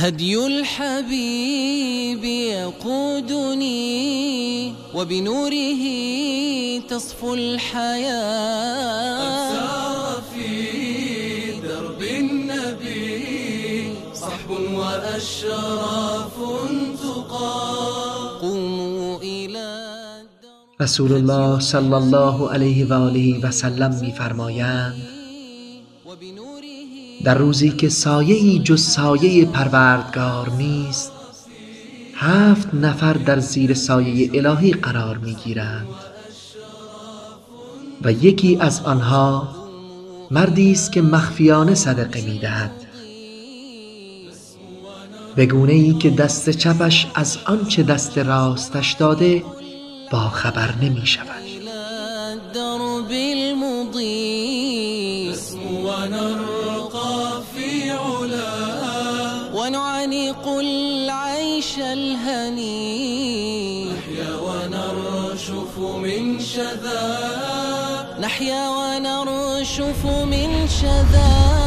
هدي الحبيب يقودني وبنوره تصفو الحياة. أسار في درب النبي صحب وأشراف تقى. قوموا إلى رسول الله صلی الله علیه و آله و سلم می‌فرمایند در روزی که سایه‌ای جز سایه پروردگار نیست 7 نفر در زیر سایه الهی قرار می‌گیرند و یکی از آنها مردی است که مخفیانه صدقه می‌دهد، به گونه‌ای که دست چپش از آنچه دست راستش داده با خبر نمی‌شود. الدرب المضيء نسمو ونرقى في علا ونعانق العيش الهني. نحيا ونرشف من شذا نحيا ونرشف من شذا